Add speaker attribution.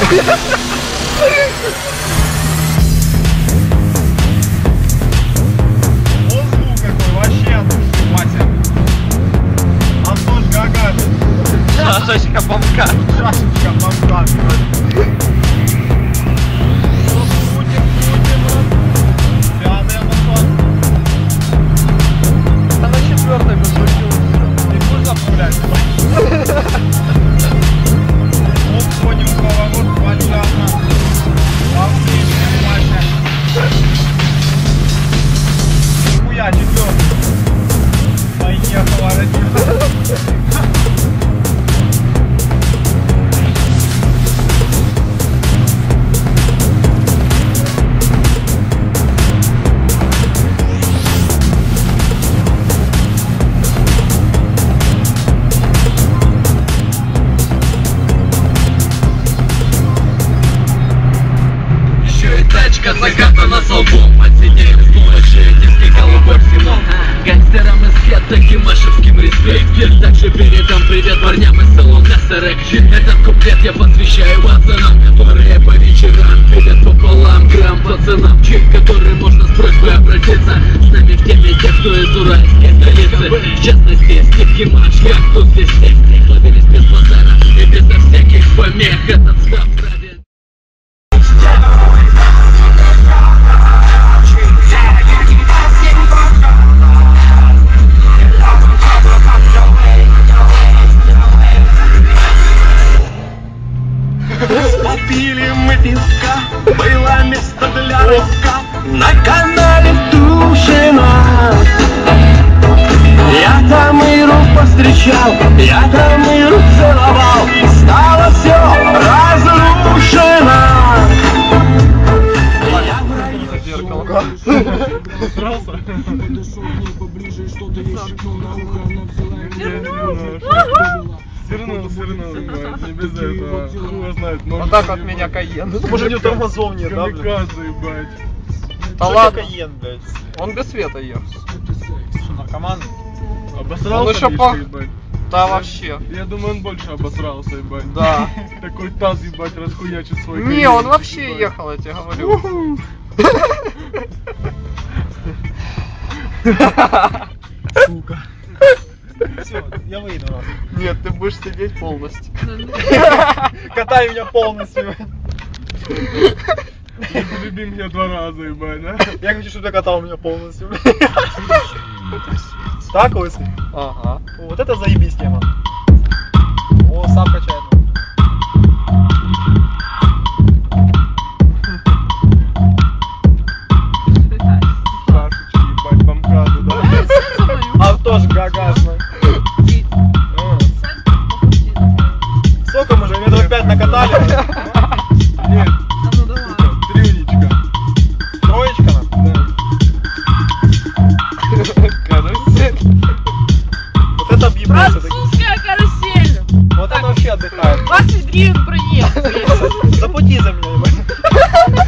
Speaker 1: Воздух какой, вообще от души, Вася. Антон Гагарин.
Speaker 2: Шашечка бомка.
Speaker 1: Шашечка бомка. Пятый Антон.
Speaker 2: Да на четвертой бы шутил.
Speaker 1: Не нужно пулять. Вот понял поворот, понятно. Отлично, Вася. Нихуя, четвертый. Поехала, родина.
Speaker 3: Закатана солбом, оценяем сумасшедший диски голубой всему гангстерам из гетто, гимашевским респект. Также передам привет парням из салона СРК. Этот куплет я посвящаю пацанам, которые по вечерам пилят пополам грамм пацанам, к которым можно с просьбой обратиться. С нами в теме тех, кто из уральской столицы, в частности Стив Гимаш, я кто здесь есть. Ловились без базара и безо всяких помех. Этот став правильный.
Speaker 4: Попили мы пивка, было место для рывка на канале Тушина. Я там Иру повстречал, я там Иру целовал, стало все разрушено.
Speaker 1: Свернул, не без этого. Хуй знает.
Speaker 2: Вот так от меня Кайен.
Speaker 1: Может, у тормозов нет, да, блядь? Ебать.
Speaker 2: Да ладно.
Speaker 1: Кайен, блядь.
Speaker 2: Он без света ехал.
Speaker 1: Что, наркоман?
Speaker 2: Он
Speaker 1: Обосрался,
Speaker 2: еще
Speaker 1: Мишка,
Speaker 2: пах.
Speaker 1: ебать?
Speaker 2: Да вообще.
Speaker 1: Я думаю, он больше обосрался, ебать.
Speaker 2: Да.
Speaker 1: Такой таз, ебать, расхуячит свой.
Speaker 2: Не, он вообще ехал, я тебе говорю.
Speaker 1: Сука. Все, я выйду раз.
Speaker 2: Нет, ты будешь сидеть полностью.
Speaker 1: Катай меня полностью. Люби меня 2 раза, ебать, да? Я хочу, чтобы ты катал меня полностью. Так, лысый?
Speaker 2: Ага.
Speaker 1: Вот это заебись тема. О, сам качает. Шашечки, ебать, бомбкады, да? А тоже гагашно. Сколько мы же? Метров 5 накатали? Нет. Трюнечка. Троечка нам? Да. Карусель. Вот это объебался.
Speaker 5: Французская карусель!
Speaker 1: Вот это вообще отдыхает.
Speaker 5: 20 гривен проезд.
Speaker 1: Заплати за меня, ебать.